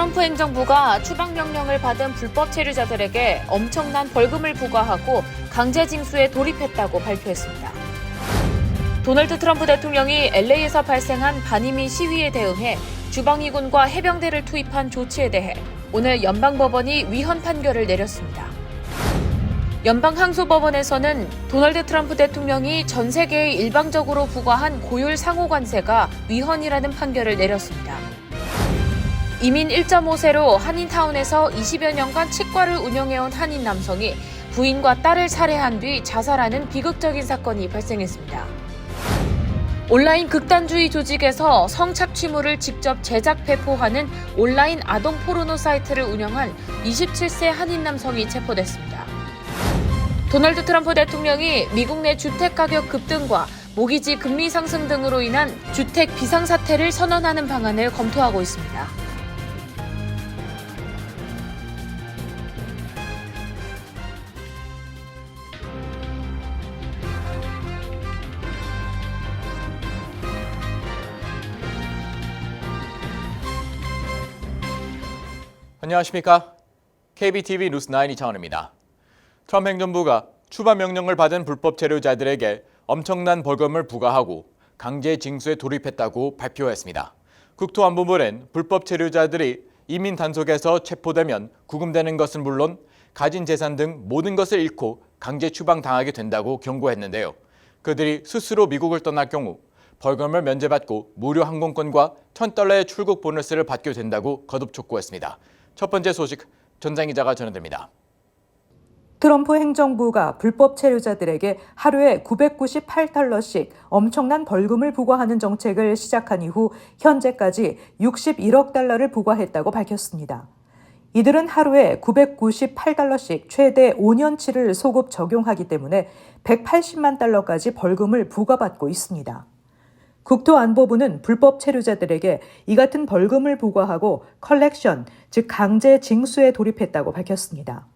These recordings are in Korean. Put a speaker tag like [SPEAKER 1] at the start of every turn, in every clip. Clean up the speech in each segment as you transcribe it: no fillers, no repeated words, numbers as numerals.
[SPEAKER 1] 트럼프 행정부가 추방명령을 받은 불법 체류자들에게 엄청난 벌금을 부과하고 강제 징수에 돌입했다고 발표했습니다. 도널드 트럼프 대통령이 LA에서 발생한 반이민 시위에 대응해 주방위군과 해병대를 투입한 조치에 대해 오늘 연방법원이 위헌 판결을 내렸습니다. 연방항소법원에서는 도널드 트럼프 대통령이 전 세계에 일방적으로 부과한 고율 상호관세가 위헌이라는 판결을 내렸습니다. 이민 1.5세로 한인타운에서 20여 년간 치과를 운영해온 한인 남성이 부인과 딸을 살해한 뒤 자살하는 비극적인 사건이 발생했습니다. 온라인 극단주의 조직에서 성착취물을 직접 제작 배포하는 온라인 아동 포르노 사이트를 운영한 27세 한인 남성이 체포됐습니다. 도널드 트럼프 대통령이 미국 내 주택 가격 급등과 모기지 금리 상승 등으로 인한 주택 비상사태를 선언하는 방안을 검토하고 있습니다.
[SPEAKER 2] 안녕하십니까? KBTV 뉴스9 이창원입니다. 트럼프 행정부가 추방 명령을 받은 불법 체류자들에게 엄청난 벌금을 부과하고 강제 징수에 돌입했다고 발표했습니다. 국토안보부는 불법 체류자들이 이민 단속에서 체포되면 구금되는 것은 물론 가진 재산 등 모든 것을 잃고 강제 추방당하게 된다고 경고했는데요. 그들이 스스로 미국을 떠날 경우 벌금을 면제받고 무료 항공권과 $1,000의 출국 보너스를 받게 된다고 거듭 촉구했습니다. 첫 번째 소식, 전장 기자가 전해드립니다.
[SPEAKER 3] 트럼프 행정부가 불법 체류자들에게 하루에 $998씩 엄청난 벌금을 부과하는 정책을 시작한 이후 현재까지 $61억 달러를 부과했다고 밝혔습니다. 이들은 하루에 $998씩 최대 5년치를 소급 적용하기 때문에 $180만 달러까지 벌금을 부과받고 있습니다. 국토안보부는 불법 체류자들에게 이 같은 벌금을 부과하고 컬렉션, 즉 강제 징수에 돌입했다고 밝혔습니다.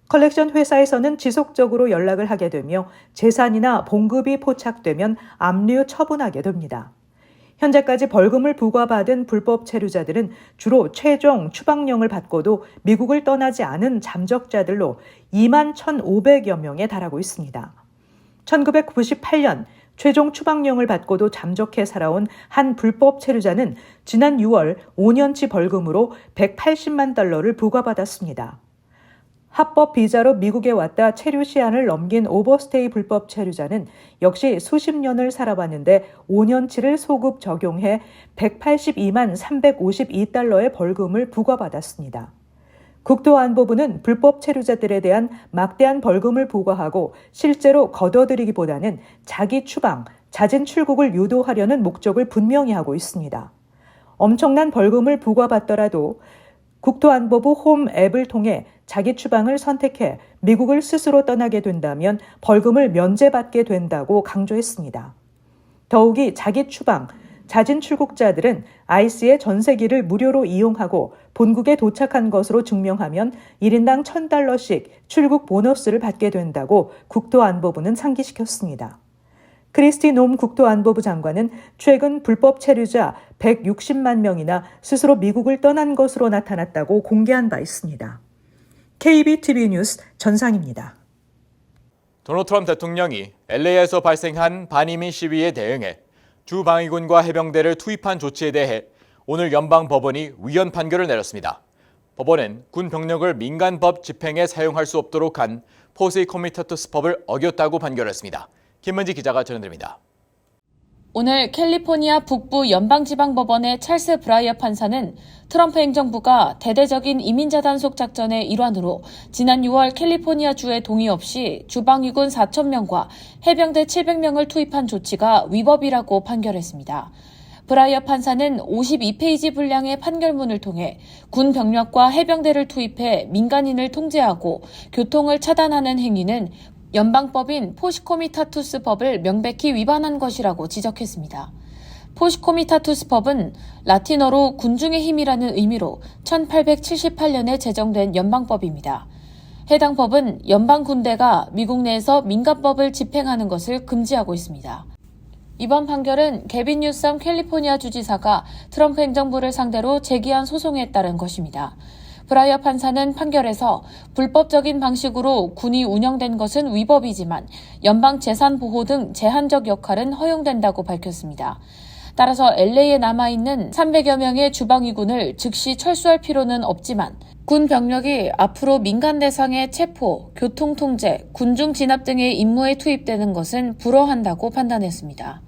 [SPEAKER 3] 컬렉션 회사에서는 지속적으로 연락을 하게 되며 재산이나 봉급이 포착되면 압류 처분하게 됩니다. 현재까지 벌금을 부과받은 불법 체류자들은 주로 최종 추방령을 받고도 미국을 떠나지 않은 잠적자들로 21,500여 명에 달하고 있습니다. 1998년 최종 추방령을 받고도 잠적해 살아온 한 불법 체류자는 지난 6월 5년치 벌금으로 $180만 달러를 부과받았습니다. 합법 비자로 미국에 왔다 체류 시한을 넘긴 오버스테이 불법 체류자는 역시 수십 년을 살아봤는데 5년치를 소급 적용해 $182만 352달러의 벌금을 부과받았습니다. 국토안보부는 불법 체류자들에 대한 막대한 벌금을 부과하고 실제로 걷어들이기보다는 자기 추방, 잦은 출국을 유도하려는 목적을 분명히 하고 있습니다. 엄청난 벌금을 부과받더라도 국토안보부 홈 앱을 통해 자기 추방을 선택해 미국을 스스로 떠나게 된다면 벌금을 면제받게 된다고 강조했습니다. 더욱이 자기 추방, 잦은 출국자들은 아이스의 전세기를 무료로 이용하고 본국에 도착한 것으로 증명하면 1인당 $1,000씩 출국 보너스를 받게 된다고 국토안보부는 상기시켰습니다. 크리스티 놈 국토안보부 장관은 최근 불법 체류자 160만 명이나 스스로 미국을 떠난 것으로 나타났다고 공개한 바 있습니다. KBTV 뉴스 전상입니다.
[SPEAKER 2] 도널드 트럼프 대통령이 LA에서 발생한 반이민 시위에 대응해 주방위군과 해병대를 투입한 조치에 대해 오늘 연방법원이 위헌 판결을 내렸습니다. 법원은 군 병력을 민간법 집행에 사용할 수 없도록 한 포세이 코미타투스법을 어겼다고 판결했습니다. 김문지 기자가 전해드립니다.
[SPEAKER 1] 오늘 캘리포니아 북부 연방지방법원의 찰스 브라이어 판사는 트럼프 행정부가 대대적인 이민자 단속 작전의 일환으로 지난 6월 캘리포니아주의 동의 없이 주방위군 4,000명과 해병대 700명을 투입한 조치가 위법이라고 판결했습니다. 브라이어 판사는 52페이지 분량의 판결문을 통해 군 병력과 해병대를 투입해 민간인을 통제하고 교통을 차단하는 행위는 연방법인 포시코미타투스법을 명백히 위반한 것이라고 지적했습니다. 포시코미타투스법은 라틴어로 군중의 힘이라는 의미로 1878년에 제정된 연방법입니다. 해당 법은 연방 군대가 미국 내에서 민간법을 집행하는 것을 금지하고 있습니다. 이번 판결은 게빈 뉴섬 캘리포니아 주지사가 트럼프 행정부를 상대로 제기한 소송에 따른 것입니다. 브라이어 판사는 판결에서 불법적인 방식으로 군이 운영된 것은 위법이지만 연방 재산 보호 등 제한적 역할은 허용된다고 밝혔습니다. 따라서 LA에 남아있는 300여 명의 주방위군을 즉시 철수할 필요는 없지만 군 병력이 앞으로 민간 대상의 체포, 교통통제, 군중 진압 등의 임무에 투입되는 것은 불허한다고 판단했습니다.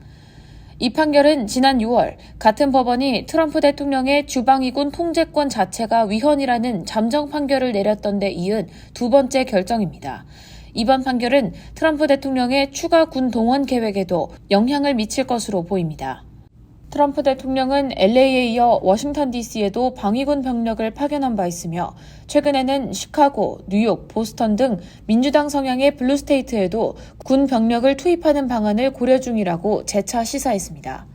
[SPEAKER 1] 이 판결은 지난 6월 같은 법원이 트럼프 대통령의 주방위군 통제권 자체가 위헌이라는 잠정 판결을 내렸던 데 이은 두 번째 결정입니다. 이번 판결은 트럼프 대통령의 추가 군 동원 계획에도 영향을 미칠 것으로 보입니다. 트럼프 대통령은 LA에 이어 워싱턴 DC에도 방위군 병력을 파견한 바 있으며 최근에는 시카고, 뉴욕, 보스턴 등 민주당 성향의 블루스테이트에도 군 병력을 투입하는 방안을 고려 중이라고 재차 시사했습니다.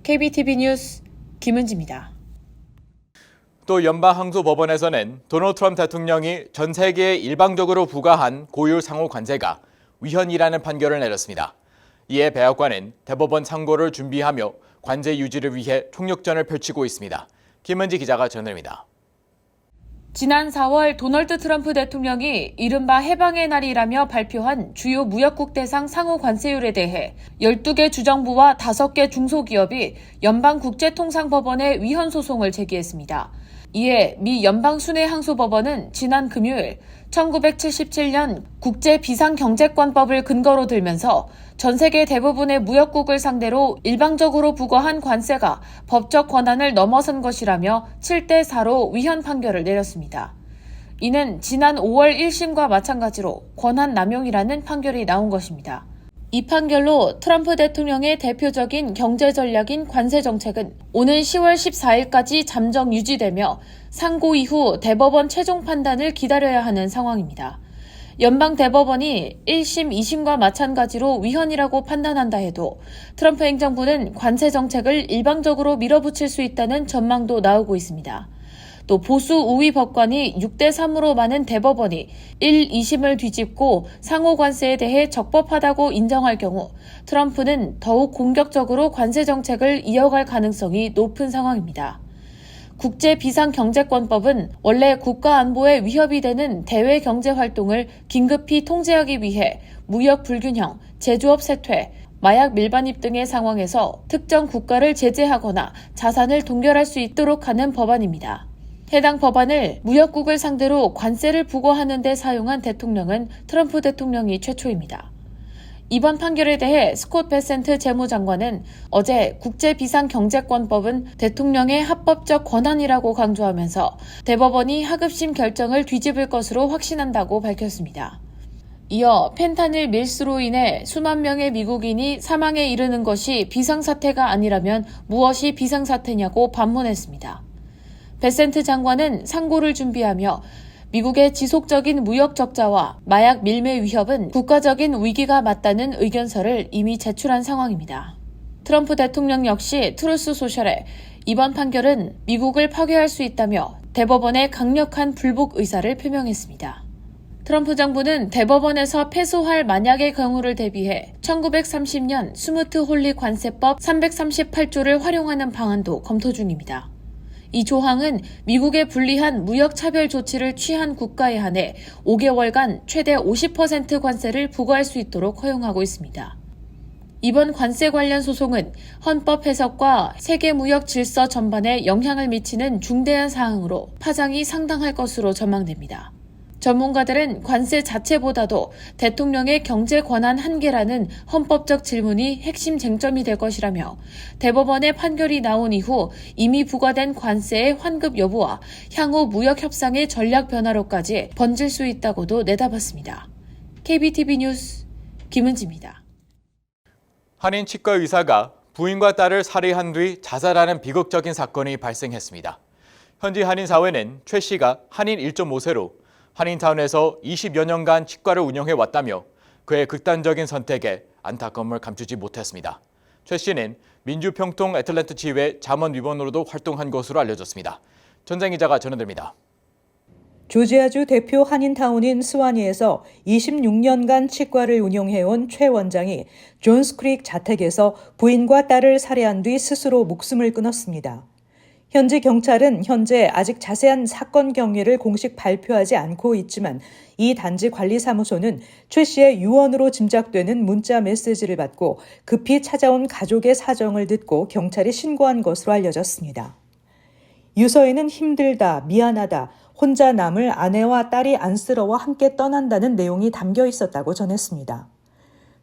[SPEAKER 1] KBTV 뉴스 김은지입니다.
[SPEAKER 2] 또 연방항소법원에서는 도널드 트럼프 대통령이 전 세계에 일방적으로 부과한 고율 상호 관세가 위헌이라는 판결을 내렸습니다. 이에 백악관은 대법원 상고를 준비하며 관세 유지를 위해 총력전을 펼치고 있습니다. 김은지 기자가 전해드립니다.
[SPEAKER 1] 지난 4월 도널드 트럼프 대통령이 이른바 해방의 날이라며 발표한 주요 무역국 대상 상호 관세율에 대해 12개 주정부와 5개 중소기업이 연방국제통상법원에 위헌 소송을 제기했습니다. 이에 미 연방순회항소법원은 지난 금요일 1977년 국제비상경제권법을 근거로 들면서 전 세계 대부분의 무역국을 상대로 일방적으로 부과한 관세가 법적 권한을 넘어선 것이라며 7대4로 위헌 판결을 내렸습니다. 이는 지난 5월 1심과 마찬가지로 권한 남용이라는 판결이 나온 것입니다. 이 판결로 트럼프 대통령의 대표적인 경제 전략인 관세 정책은 오는 10월 14일까지 잠정 유지되며 상고 이후 대법원 최종 판단을 기다려야 하는 상황입니다. 연방 대법원이 1심, 2심과 마찬가지로 위헌이라고 판단한다 해도 트럼프 행정부는 관세 정책을 일방적으로 밀어붙일 수 있다는 전망도 나오고 있습니다. 또 보수 우위 법관이 6대3으로 많은 대법원이 1, 2심을 뒤집고 상호 관세에 대해 적법하다고 인정할 경우 트럼프는 더욱 공격적으로 관세 정책을 이어갈 가능성이 높은 상황입니다. 국제비상경제권법은 원래 국가 안보에 위협이 되는 대외 경제 활동을 긴급히 통제하기 위해 무역 불균형, 제조업 쇠퇴, 마약 밀반입 등의 상황에서 특정 국가를 제재하거나 자산을 동결할 수 있도록 하는 법안입니다. 해당 법안을 무역국을 상대로 관세를 부과하는 데 사용한 대통령은 트럼프 대통령이 최초입니다. 이번 판결에 대해 스콧 베센트 재무장관은 어제 국제비상경제권법은 대통령의 합법적 권한이라고 강조하면서 대법원이 하급심 결정을 뒤집을 것으로 확신한다고 밝혔습니다. 이어 펜타닐 밀수로 인해 수만 명의 미국인이 사망에 이르는 것이 비상사태가 아니라면 무엇이 비상사태냐고 반문했습니다. 베센트 장관은 상고를 준비하며 미국의 지속적인 무역 적자와 마약 밀매 위협은 국가적인 위기가 맞다는 의견서를 이미 제출한 상황입니다. 트럼프 대통령 역시 트루스 소셜에 이번 판결은 미국을 파괴할 수 있다며 대법원의 강력한 불복 의사를 표명했습니다. 트럼프 정부는 대법원에서 패소할 만약의 경우를 대비해 1930년 스무트 홀리 관세법 338조를 활용하는 방안도 검토 중입니다. 이 조항은 미국에 불리한 무역차별 조치를 취한 국가에 한해 5개월간 최대 50% 관세를 부과할 수 있도록 허용하고 있습니다. 이번 관세 관련 소송은 헌법 해석과 세계 무역 질서 전반에 영향을 미치는 중대한 사항으로 파장이 상당할 것으로 전망됩니다. 전문가들은 관세 자체보다도 대통령의 경제 권한 한계라는 헌법적 질문이 핵심 쟁점이 될 것이라며 대법원의 판결이 나온 이후 이미 부과된 관세의 환급 여부와 향후 무역 협상의 전략 변화로까지 번질 수 있다고도 내다봤습니다. KBTV 뉴스 김은지입니다.
[SPEAKER 2] 한인 치과 의사가 부인과 딸을 살해한 뒤 자살하는 비극적인 사건이 발생했습니다. 현지 한인 사회는 최 씨가 한인 1.5세로 한인타운에서 20여 년간 치과를 운영해왔다며 그의 극단적인 선택에 안타까움을 감추지 못했습니다. 최 씨는 민주평통 애틀랜타치회 자문위원으로도 활동한 것으로 알려졌습니다. 전장 기자가 전해드립니다.
[SPEAKER 3] 조지아주 대표 한인타운인 스와니에서 26년간 치과를 운영해온 최 원장이 존스크릭 자택에서 부인과 딸을 살해한 뒤 스스로 목숨을 끊었습니다. 현지 경찰은 현재 아직 자세한 사건 경위를 공식 발표하지 않고 있지만 이 단지 관리사무소는 최 씨의 유언으로 짐작되는 문자 메시지를 받고 급히 찾아온 가족의 사정을 듣고 경찰이 신고한 것으로 알려졌습니다. 유서에는 힘들다, 미안하다, 혼자 남을 아내와 딸이 안쓰러워 함께 떠난다는 내용이 담겨 있었다고 전했습니다.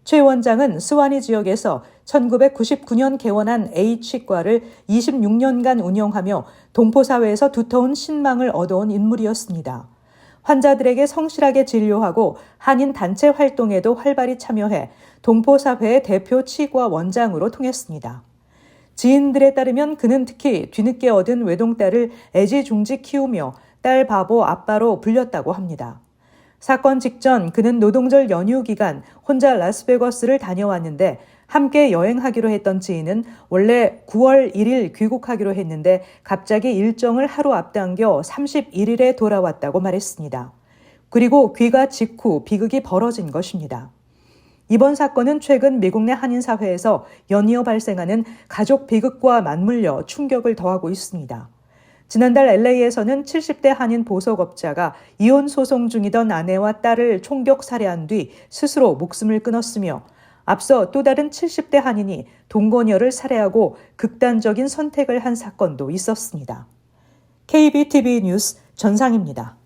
[SPEAKER 3] 최 원장은 스와니 지역에서 1999년 개원한 A치과를 26년간 운영하며 동포사회에서 두터운 신망을 얻어온 인물이었습니다. 환자들에게 성실하게 진료하고 한인 단체 활동에도 활발히 참여해 동포사회의 대표 치과 원장으로 통했습니다. 지인들에 따르면 그는 특히 뒤늦게 얻은 외동딸을 애지중지 키우며 딸 바보 아빠로 불렸다고 합니다. 사건 직전 그는 노동절 연휴 기간 혼자 라스베거스를 다녀왔는데 함께 여행하기로 했던 지인은 원래 9월 1일 귀국하기로 했는데 갑자기 일정을 하루 앞당겨 31일에 돌아왔다고 말했습니다. 그리고 귀가 직후 비극이 벌어진 것입니다. 이번 사건은 최근 미국 내 한인사회에서 연이어 발생하는 가족 비극과 맞물려 충격을 더하고 있습니다. 지난달 LA에서는 70대 한인 보석업자가 이혼 소송 중이던 아내와 딸을 총격 살해한 뒤 스스로 목숨을 끊었으며 앞서 또 다른 70대 한인이 동거녀를 살해하고 극단적인 선택을 한 사건도 있었습니다. KBTV 뉴스 전상입니다.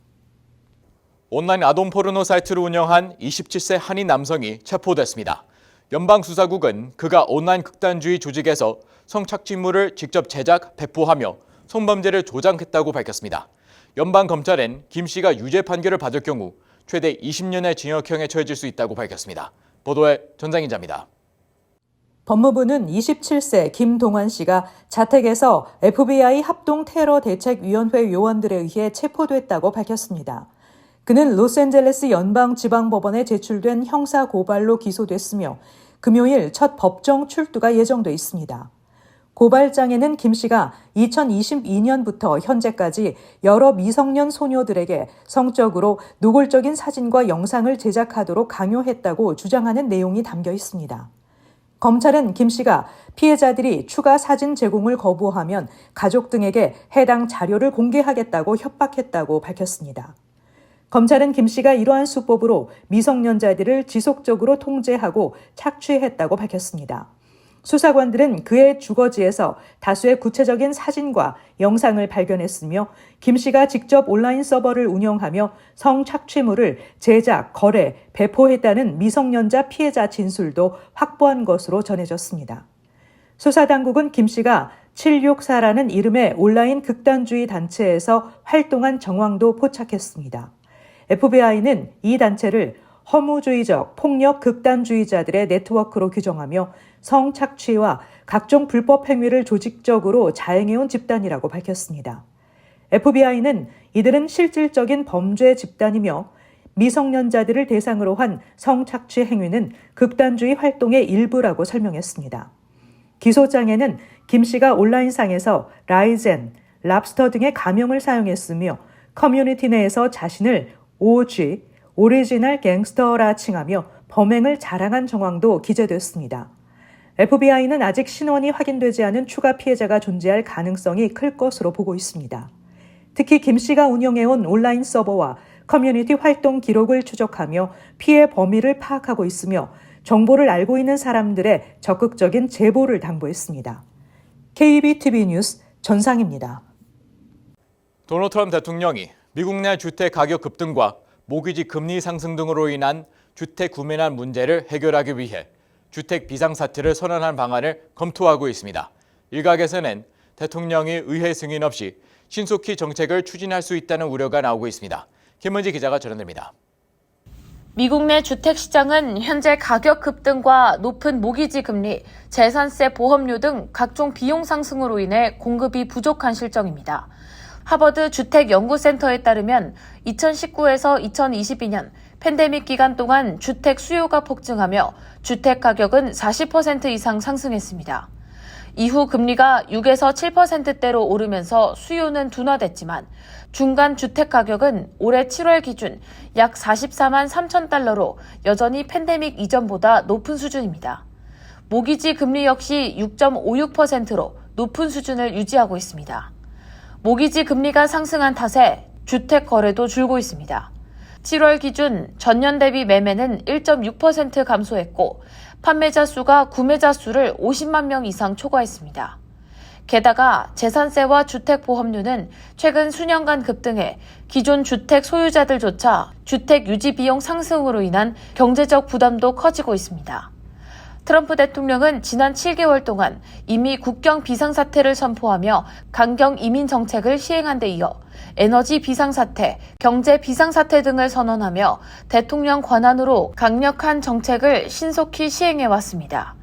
[SPEAKER 2] 온라인 아동 포르노 사이트를 운영한 27세 한인 남성이 체포됐습니다. 연방수사국은 그가 온라인 극단주의 조직에서 성착취물을 직접 제작, 배포하며 성범죄를 조장했다고 밝혔습니다. 연방검찰은 김 씨가 유죄 판결을 받을 경우 최대 20년의 징역형에 처해질 수 있다고 밝혔습니다. 보도에 전장 기자입니다.
[SPEAKER 3] 법무부는 27세 김동환 씨가 자택에서 FBI 합동테러대책위원회 요원들에 의해 체포됐다고 밝혔습니다. 그는 로스앤젤레스 연방지방법원에 제출된 형사고발로 기소됐으며 금요일 첫 법정 출두가 예정돼 있습니다. 고발장에는 김 씨가 2022년부터 현재까지 여러 미성년 소녀들에게 성적으로 노골적인 사진과 영상을 제작하도록 강요했다고 주장하는 내용이 담겨 있습니다. 검찰은 김 씨가 피해자들이 추가 사진 제공을 거부하면 가족 등에게 해당 자료를 공개하겠다고 협박했다고 밝혔습니다. 검찰은 김 씨가 이러한 수법으로 미성년자들을 지속적으로 통제하고 착취했다고 밝혔습니다. 수사관들은 그의 주거지에서 다수의 구체적인 사진과 영상을 발견했으며 김 씨가 직접 온라인 서버를 운영하며 성착취물을 제작, 거래, 배포했다는 미성년자 피해자 진술도 확보한 것으로 전해졌습니다. 수사당국은 김 씨가 764라는 이름의 온라인 극단주의 단체에서 활동한 정황도 포착했습니다. FBI는 이 단체를 허무주의적 폭력 극단주의자들의 네트워크로 규정하며 성착취와 각종 불법 행위를 조직적으로 자행해온 집단이라고 밝혔습니다. FBI는 이들은 실질적인 범죄 집단이며 미성년자들을 대상으로 한 성착취 행위는 극단주의 활동의 일부라고 설명했습니다. 기소장에는 김 씨가 온라인상에서 라이젠, 랍스터 등의 가명을 사용했으며 커뮤니티 내에서 자신을 OG, 오리지널 갱스터라 칭하며 범행을 자랑한 정황도 기재됐습니다. FBI는 아직 신원이 확인되지 않은 추가 피해자가 존재할 가능성이 클 것으로 보고 있습니다. 특히 김 씨가 운영해온 온라인 서버와 커뮤니티 활동 기록을 추적하며 피해 범위를 파악하고 있으며 정보를 알고 있는 사람들의 적극적인 제보를 당부했습니다. KBTV 뉴스 전상입니다.
[SPEAKER 2] 도널드 트럼프 대통령이 미국 내 주택 가격 급등과 모기지 금리 상승 등으로 인한 주택 구매난 문제를 해결하기 위해 주택 비상사태를 선언한 방안을 검토하고 있습니다. 일각에서는 대통령이 의회 승인 없이 신속히 정책을 추진할 수 있다는 우려가 나오고 있습니다. 김은지 기자가 전해드립니다.
[SPEAKER 1] 미국 내 주택시장은 현재 가격 급등과 높은 모기지 금리, 재산세 보험료 등 각종 비용 상승으로 인해 공급이 부족한 실정입니다. 하버드 주택연구센터에 따르면 2019에서 2022년 팬데믹 기간 동안 주택 수요가 폭증하며 주택 가격은 40% 이상 상승했습니다. 이후 금리가 6에서 7%대로 오르면서 수요는 둔화됐지만 중간 주택 가격은 올해 7월 기준 약 44만 3천 달러로 여전히 팬데믹 이전보다 높은 수준입니다. 모기지 금리 역시 6.56%로 높은 수준을 유지하고 있습니다. 모기지 금리가 상승한 탓에 주택 거래도 줄고 있습니다. 7월 기준 전년 대비 매매는 1.6% 감소했고 판매자 수가 구매자 수를 50만 명 이상 초과했습니다. 게다가 재산세와 주택보험료는 최근 수년간 급등해 기존 주택 소유자들조차 주택 유지 비용 상승으로 인한 경제적 부담도 커지고 있습니다. 트럼프 대통령은 지난 7개월 동안 이미 국경 비상사태를 선포하며 강경 이민 정책을 시행한 데 이어 에너지 비상사태, 경제 비상사태 등을 선언하며 대통령 권한으로 강력한 정책을 신속히 시행해왔습니다.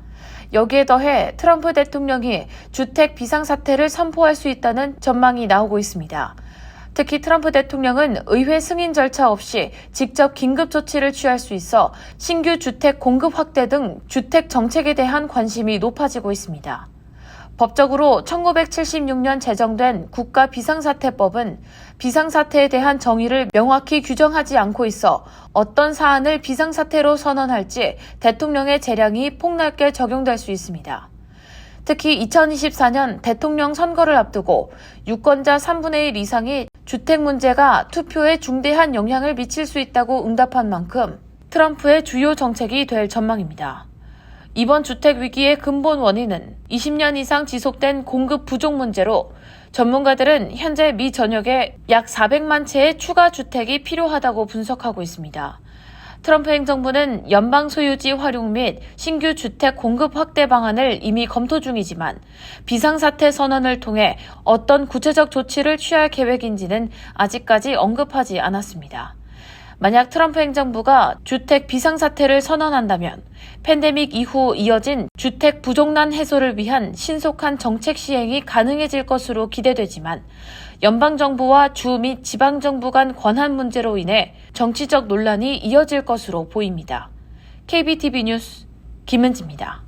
[SPEAKER 1] 여기에 더해 트럼프 대통령이 주택 비상사태를 선포할 수 있다는 전망이 나오고 있습니다. 특히 트럼프 대통령은 의회 승인 절차 없이 직접 긴급 조치를 취할 수 있어 신규 주택 공급 확대 등 주택 정책에 대한 관심이 높아지고 있습니다. 법적으로 1976년 제정된 국가 비상사태법은 비상사태에 대한 정의를 명확히 규정하지 않고 있어 어떤 사안을 비상사태로 선언할지 대통령의 재량이 폭넓게 적용될 수 있습니다. 특히 2024년 대통령 선거를 앞두고 유권자 3분의 1 이상이 주택 문제가 투표에 중대한 영향을 미칠 수 있다고 응답한 만큼 트럼프의 주요 정책이 될 전망입니다. 이번 주택 위기의 근본 원인은 20년 이상 지속된 공급 부족 문제로 전문가들은 현재 미 전역에 약 400만 채의 추가 주택이 필요하다고 분석하고 있습니다. 트럼프 행정부는 연방 소유지 활용 및 신규 주택 공급 확대 방안을 이미 검토 중이지만 비상사태 선언을 통해 어떤 구체적 조치를 취할 계획인지는 아직까지 언급하지 않았습니다. 만약 트럼프 행정부가 주택 비상사태를 선언한다면 팬데믹 이후 이어진 주택 부족난 해소를 위한 신속한 정책 시행이 가능해질 것으로 기대되지만 연방정부와 주 및 지방정부 간 권한 문제로 인해 정치적 논란이 이어질 것으로 보입니다. KBTV 뉴스 김은지입니다.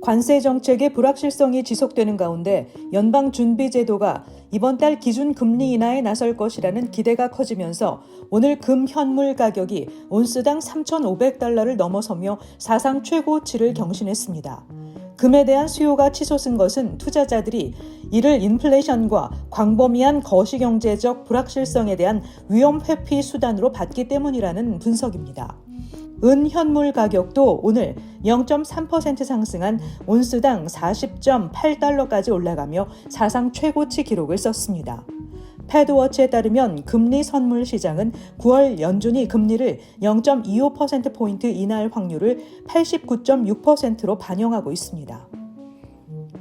[SPEAKER 3] 관세 정책의 불확실성이 지속되는 가운데 연방준비제도가 이번 달 기준 금리 인하에 나설 것이라는 기대가 커지면서 오늘 금 현물 가격이 온스당 3,500달러를 넘어서며 사상 최고치를 경신했습니다. 금에 대한 수요가 치솟은 것은 투자자들이 이를 인플레이션과 광범위한 거시경제적 불확실성에 대한 위험 회피 수단으로 봤기 때문이라는 분석입니다. 은 현물 가격도 오늘 0.3% 상승한 온스당 40.8달러까지 올라가며 사상 최고치 기록을 썼습니다. 패드워치에 따르면 금리 선물 시장은 9월 연준이 금리를 0.25%포인트 인하할 확률을 89.6%로 반영하고 있습니다.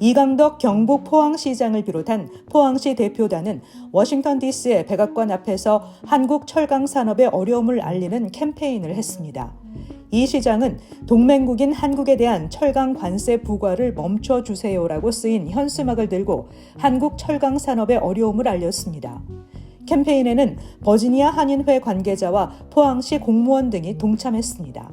[SPEAKER 3] 이강덕 경북 포항시장을 비롯한 포항시 대표단은 워싱턴 DC의 백악관 앞에서 한국 철강 산업의 어려움을 알리는 캠페인을 했습니다. 이 시장은 동맹국인 한국에 대한 철강 관세 부과를 멈춰주세요라고 쓰인 현수막을 들고 한국 철강 산업의 어려움을 알렸습니다. 캠페인에는 버지니아 한인회 관계자와 포항시 공무원 등이 동참했습니다.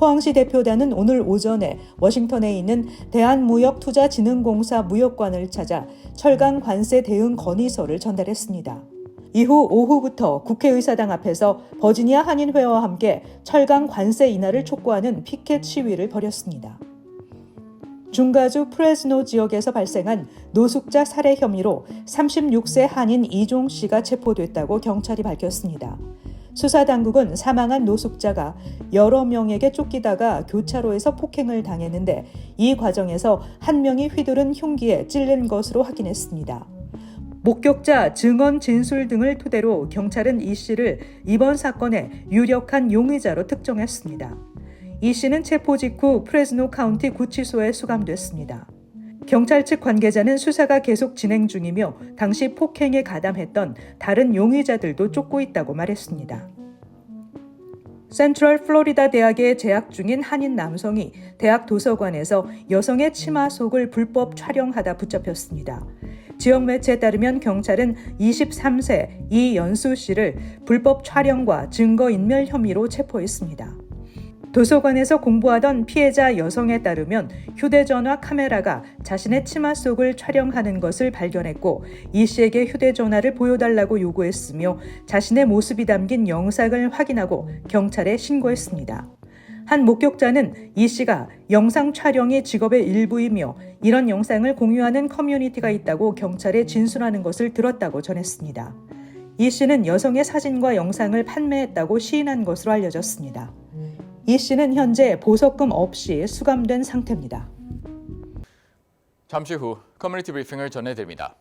[SPEAKER 3] 포항시 대표단은 오늘 오전에 워싱턴에 있는 대한무역투자진흥공사 무역관을 찾아 철강 관세 대응 건의서를 전달했습니다. 이후 오후부터 국회의사당 앞에서 버지니아 한인회와 함께 철강 관세 인하를 촉구하는 피켓 시위를 벌였습니다. 중가주 프레스노 지역에서 발생한 노숙자 살해 혐의로 36세 한인 이종 씨가 체포됐다고 경찰이 밝혔습니다. 수사당국은 사망한 노숙자가 여러 명에게 쫓기다가 교차로에서 폭행을 당했는데 이 과정에서 한 명이 휘두른 흉기에 찔린 것으로 확인했습니다. 목격자 증언 진술 등을 토대로 경찰은 이 씨를 이번 사건의 유력한 용의자로 특정했습니다. 이 씨는 체포 직후 프레스노 카운티 구치소에 수감됐습니다. 경찰 측 관계자는 수사가 계속 진행 중이며 당시 폭행에 가담했던 다른 용의자들도 쫓고 있다고 말했습니다. 센트럴 플로리다 대학에 재학 중인 한인 남성이 대학 도서관에서 여성의 치마 속을 불법 촬영하다 붙잡혔습니다. 지역 매체에 따르면 경찰은 23세 이연수 씨를 불법 촬영과 증거인멸 혐의로 체포했습니다. 도서관에서 공부하던 피해자 여성에 따르면 휴대전화 카메라가 자신의 치마 속을 촬영하는 것을 발견했고 이 씨에게 휴대전화를 보여달라고 요구했으며 자신의 모습이 담긴 영상을 확인하고 경찰에 신고했습니다. 한 목격자는 이 씨가 영상 촬영이 직업의 일부이며 이런 영상을 공유하는 커뮤니티가 있다고 경찰에 진술하는 것을 들었다고 전했습니다. 이 씨는 여성의 사진과 영상을 판매했다고 시인한 것으로 알려졌습니다. 이 씨는 현재 보석금 없이 수감된 상태입니다.
[SPEAKER 2] 잠시 후 커뮤니티 브리핑을 전해드립니다.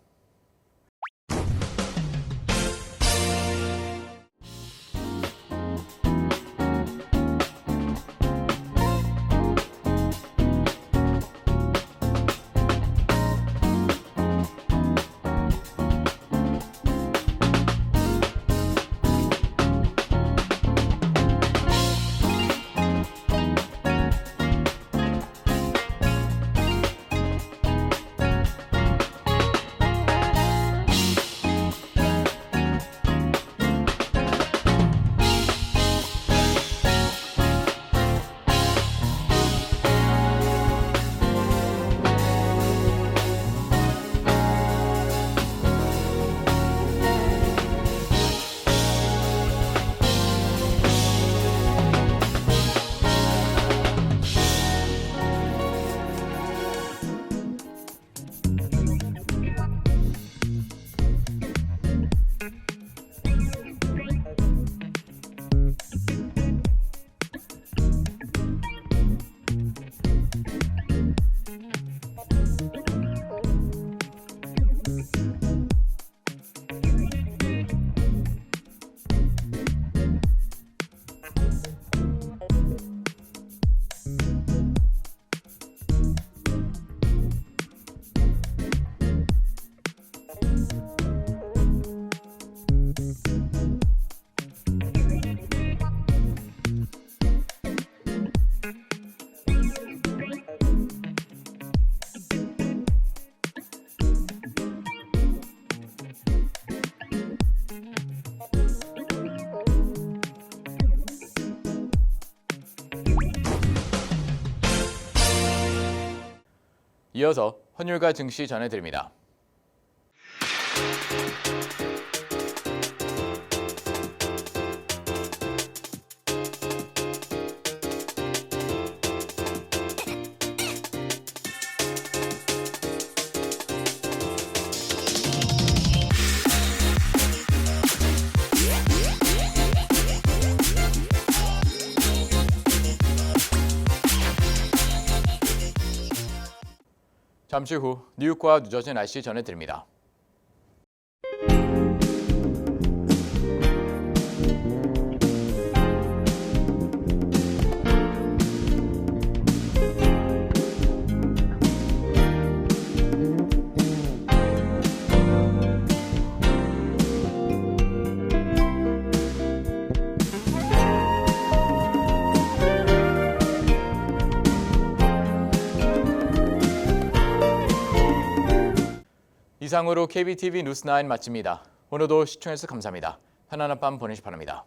[SPEAKER 2] 이어서 환율과 증시 전해드립니다. 잠시 후 뉴욕과 뉴저지 날씨 전해드립니다. 이상으로 KBTV 뉴스9 마칩니다. 오늘도 시청해주셔서 감사합니다. 편안한 밤 보내시기 바랍니다.